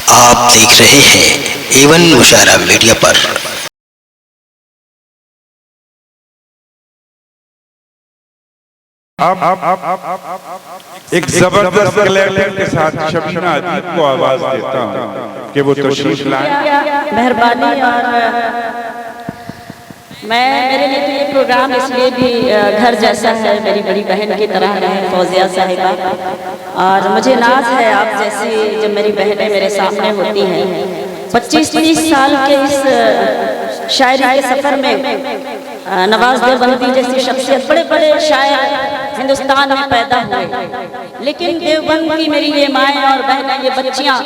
आप देख रहे हैं एवन मुशायरा मीडिया पर। एक जबरदस्त कलेक्टर के साथ शबीना अदीब को आवाज देता हूँ कि वो तशरीफ लाएं। मेहरबानी। और मेरे लिए तो ये प्रोग्राम इसलिए भी घर जैसा है, मेरी बड़ी बहन की तरह है फौजिया साहिबा, और मुझे नाज है आप जैसी जब मेरी बहनें मेरे सामने होती हैं। 25-30 साल के इस शायरी के सफ़र में नवाज देवबंदी जैसी शख्सियत, बड़े बड़े शायर हिंदुस्तान में पैदा हुए, लेकिन देवबंद की मेरी ये माएँ और बहनें, ये बच्चियाँ,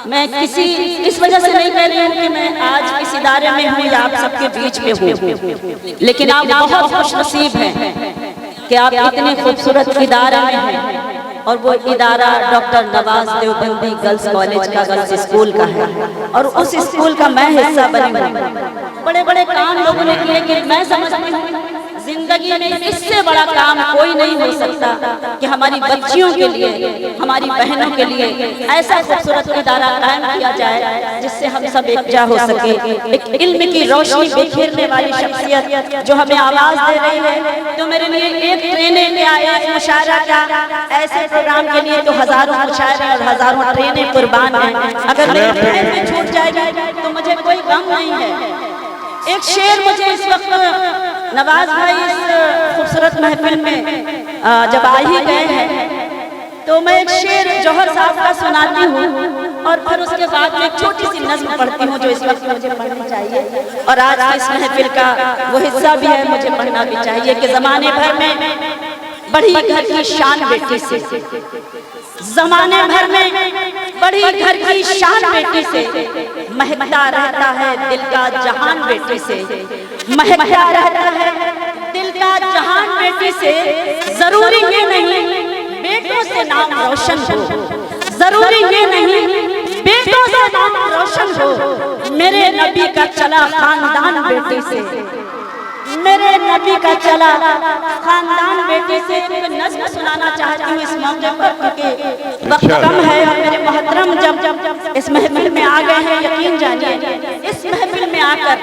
मैं इस वजह से नहीं कह रही हूँ कि मैं आज इस इदारे में हूँ या आप सबके बीच में हूँ, लेकिन आप बहुत खुशनसीब हैं कि आप इतने खूबसूरत इदारे में हैं। और वो इदारा doctor Nawaz Deobandi girls college का, गर्ल्स स्कूल का है, और उस स्कूल का मैं हिस्सा बनी हूँ। बड़े बड़े काम लोगों ने किए कि मैं समझती हूँ जिंदगी में इससे बड़ा काम कोई नहीं हो सकता कि हमारी बच्चियों के लिए, हमारी बहनों के लिए ऐसा खूबसूरत इदारा कायम किया जाए जिससे हम सब एकजा हो सके। एक इल्म की रोशनी बिखेरने वाली शख्सियत जो हमें आवाज दे रही है, तो मेरे लिए एक ट्रेनें में आया मुशायरा का, ऐसे प्रोग्राम के लिए तो हजारों मुशायरे और हजारों ट्रेनें कुर्बान हैं। अगर मेरी ट्रेन में छूट जाएगी तो मुझे कोई गम नहीं है। एक शेर मुझे इस वक्त नवाज भाई इस खूबसूरत महफिल में जब आ ही गए हैं, तो मैं एक शेर जौहर साहब का सुनाती हूँ और फिर उसके बाद एक छोटी सी नज़्म पढ़ती हूँ जो इस वक्त मुझे पढ़नी चाहिए, और आज इस महफिल का वो हिस्सा भी है, मुझे पढ़ना भी चाहिए कि ज़माने भर में बड़ी घर की शान बेटी से, ज़माने भर में बड़ी घर की शान बेटी से, महकता रहता है दिल का जहान बेटी से, महकता रहता है दिल का जहान बेटी से। जरूरी ये नहीं बेटों से नाम रोशन हो, जरूरी ये नहीं बेटों से नाम रोशन हो, मेरे नबी का चला खानदान बेटी से, मेरे नबी का चला खानदान बेटे से। नज़्म सुनाना चाहती हूँ इस मौके पर क्योंकि वक्त कम है और मेरे मोहतरम जब इस महफिल में आ गए हैं, यकीन जानिए इस महफिल में आकर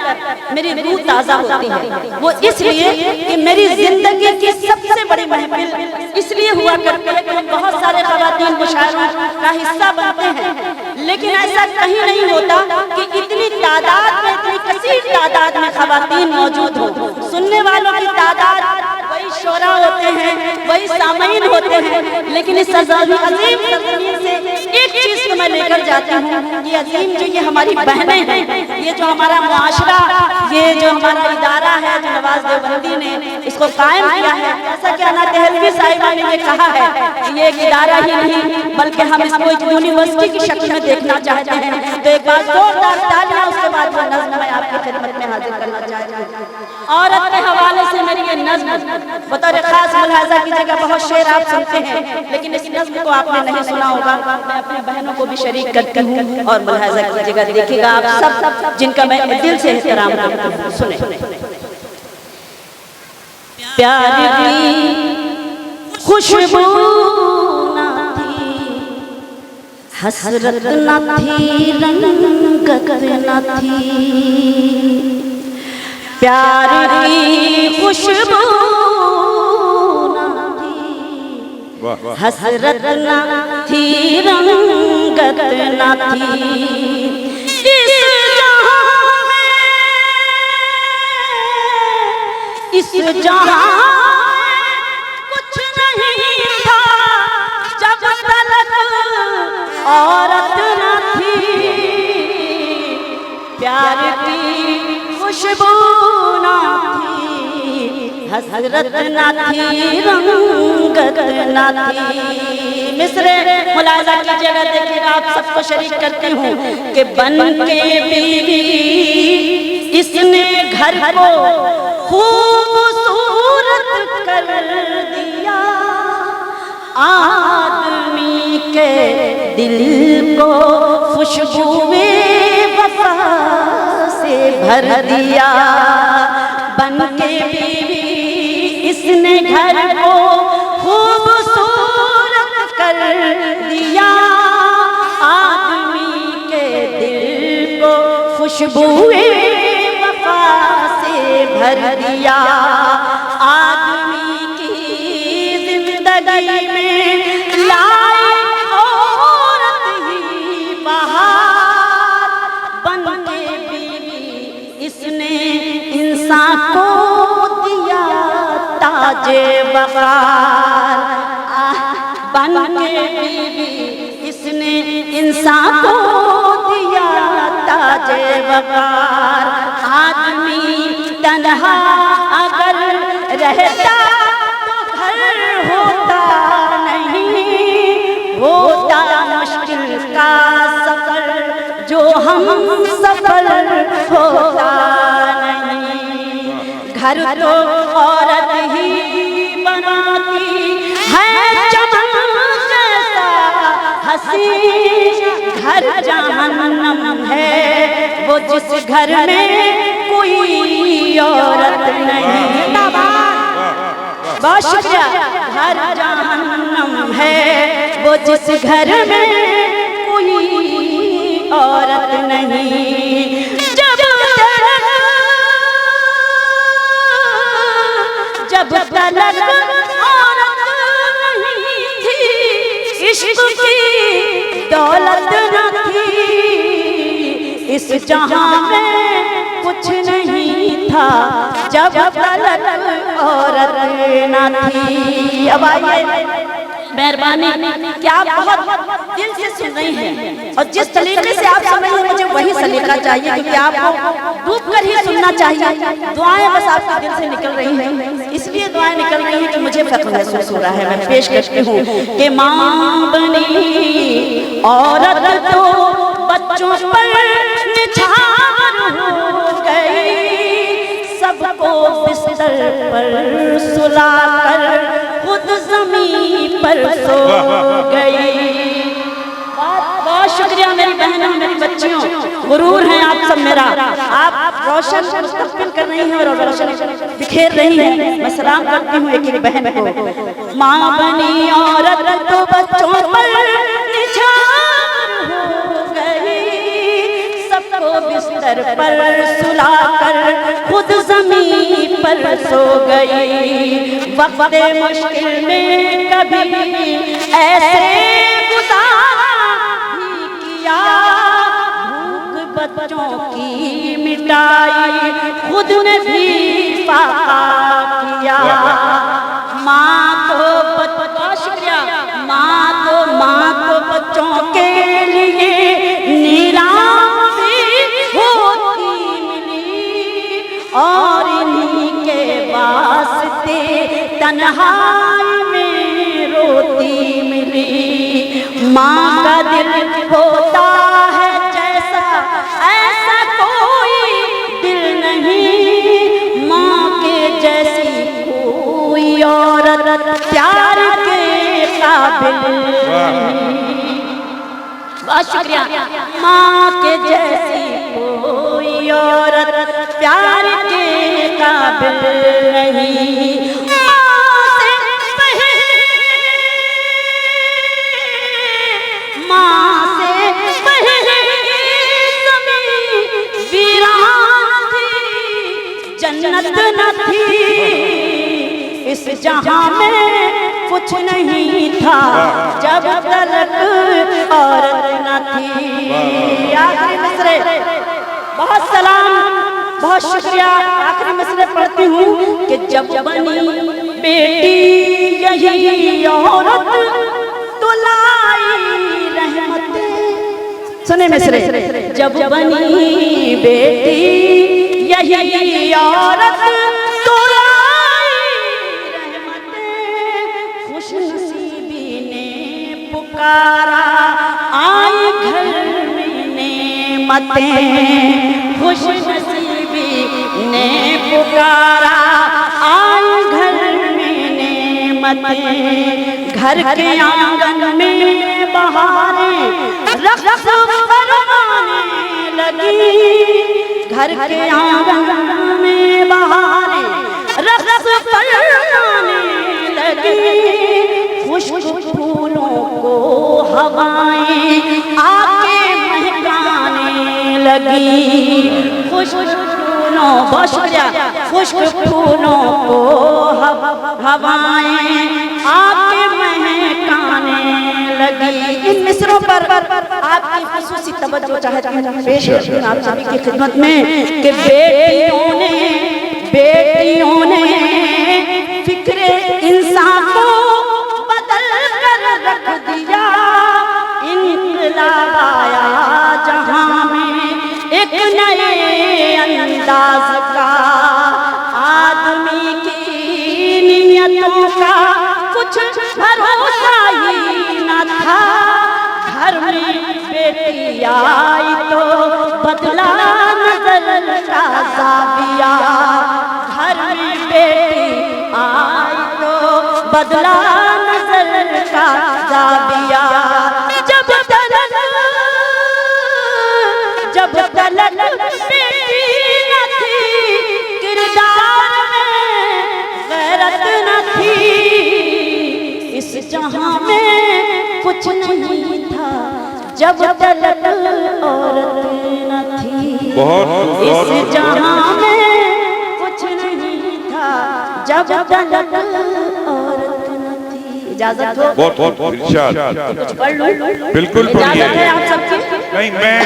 मेरी रूह ताज़ा होती है। वो इसलिए कि मेरी जिंदगी की सबसे बड़ी महफिल इसलिए हुआ करती है कि हम बहुत सारे ख़वातीन मुशायरों का हिस्सा बनते हैं, लेकिन ऐसा कहीं नहीं होता कि इतनी तादाद में, इतनी कसीर तादाद में ख़वातीन मौजूद हो। सुनने वालों की तादाद वही शोरा होते हैं, वही सामईन होते हैं, लेकिन इस अजीम सरजमीन से एक चीज को मैं लेकर जाती हूँ, ये अजीम जो ये हमारी बहनें हैं, ये जो हमारा मुआशरा, ये जो हमारा इदारा है जो नवाज देवबंदी ने इसको कायम किया है, जैसा कि अना तहलवी साहिबा ने ये कहा है, ये एक इदारा ही नहीं बल्कि हम इसको एक यूनिवर्सिटी की शक्ल में देखना चाहते हैं। तो एक बार जोरदार तालियां, उसके बाद वो नज़्म मैं आपकी खिदमत में हाजिर करना चाहती हूँ। औरत के हवाले से मेरी ये नज़्म बतौर खास मुलाहजा की जगह बहुत शेर आप सुनते हैं, लेकिन इस नज़्म को आपने नहीं सुना होगा, मैं अपनी बहनों को भी शरीक करती हूँ और मुलाहजा की जगह देखिएगा आप सब जिनका मैं दिल से एहतराम करती हूँ। सुने। प्यार की खुशबू ना थी, हसरत ना थी, रंगत ना थी, प्यार की खुशबू ना थी, हसरत ना थी, रंगत ना थी, इस जहां कुछ नहीं था जब तलक औरत ना थी, प्यार की खुशबू ना थी, हसरत ना थी, रंगत ना थी। मिसरे मुलाजा की जगह देखिएगा, आप सबको शरीक करती हूँ कि बन के बीवी इसने घर को खूबसूरत कर दिया, आदमी के दिल को खुशबुए वफा से भर दिया। बन के बीवी इसने घर को खूबसूरत कर दिया, आदमी खुशबुए वफा से भर दिया आदमी की जिंदगी में लाई औरत ही बहार बन के बीवी इसने इंसान को दिया ताजे वकार बन के बीवी इसने इंसान को दिया ताजे वकार आदमी तन्हा अगर रहता तो घर होता नहीं होता मुश्किल का सफर जो हम सफल होता नहीं घर तो औरत ही बनाती है चमन जैसा हसी घर जहन्नम है वो जिस घर में कोई औरत नहीं बहुत शुक्रिया घर जहन्नम है वो जिस घर में कोई औरत नहीं जब तलक औरत नहीं थी इश्क की दौलत न थी इस जहां में कुछ नहीं था जब तलक औरत न थी। अब आइए मेहरबानी क्या आप बहुत दिल से सुन रही हैं और जिस तरीके से आप सुन रही हैं मुझे वही सलीका चाहिए क्योंकि आपको डूब कर ही सुनना चाहिए। दुआएं बस आपके दिल से निकल रही हैं इसलिए दुआएं निकल रही हैं कि मुझे फख्र महसूस हो रहा है। मैं पेश करती हूँ कि माँ बनी औरत तो बच्चों पर निछावर हो गई सबको बिस्तर पर सुलाकर खुद जमीन पर सो गई। बहुत शुक्रिया मेरी बहनों मेरी बच्चियों गुरूर हैं आप सब मेरा आप रोशन मुस्तकबिल कर रही हैं और रोशन बिखेर रही हैं। मैं सलाम करती हूँ एक एक बहन को। माँ बनी औरत तो बच्चों पर निछावर हो गई सबको बिस्तर पर सुलाकर खुद जमीन पर सो गई। वक्त मुश्किल में कभी ऐसे गुजारा भी किया भूख बच्चों की मिटाई खुद ने भी फाका किया। माँ तो बहुत शुक्रिया माँ तो बच्चों के लिए नीलाम भी होती मिली और इन्हीं के वास्ते तन्हाई में रोती मिली। माँ का दिल होता है जैसा ऐसा कोई दिल नहीं माँ के जैसी कोई औरत प्यार के काबिल नहीं। बहुत शुक्रिया माँ के जैसी कोई औरत प्यार के काबिल नहीं। माँ से पहले ज़मीन वीरान थी जन्नत न थी इस जहां में कुछ नहीं था जब तलक औरत न थी। आखिरी मिसरे बहुत सलाम बहुत शुक्रिया आखिरी मिसरे पढ़ती हूँ कि जब बनी बेटी यही औरत तो लाई रहमत। सुने मिसरे जब बनी बेटी यही औरत तो लाई रहमत। खुश नसीबी ने पुकारा आई घर में नेमतें। खुश नसीबी ने पुकारा आई घर में नेमतें। घर के आंगन में बहारें रख फरमाने लगी। घर के आंगन में बहारें रख फरमाने लगी। खुशबू फूलों को हवाएं आके महकाने लगी, खुश्क फूलों, बहुत शुक्रिया, खुश्क फूलों को हवाएं आपके महकाने लगी। इन मिसरों पर आपकी खुसूसी तवज्जो चाहती हूँ पेश करती हूँ आप सभी की खिदमत में कि बेटियों ने फिक्रे इंसान को बदल कर रख दिया। इनकलाब आया जहां में एक नए अंदाज का, आदमी की नियतों का कुछ भरोसा ही न था। घर में बेटी आई तो बदला नजर का ज़ाविया, घर में बेटी आई तो बदला नजर का ज़ाविया। जब तलक बेटी न थी, किरदार में गैरत न थी, इस जहां में कुछ नहीं था जब तलक औरत न थी। इस जहां में कुछ नहीं था जब तलक औरत न थी। इजाजत हो? बहुत इरशाद। कुछ पढ़ लूं? बिल्कुल इजाजत है आप सबकी? नहीं, मैं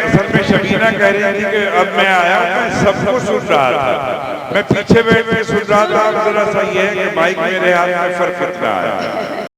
असल में शबीना कह रही थी कि अब मैं आया, मैं सबको सुन रहा था, मैं पीछे बैठ के सुन रहा था। अब जरा सा ये है कि माइक मेरे हाथ में फर्क रहा है।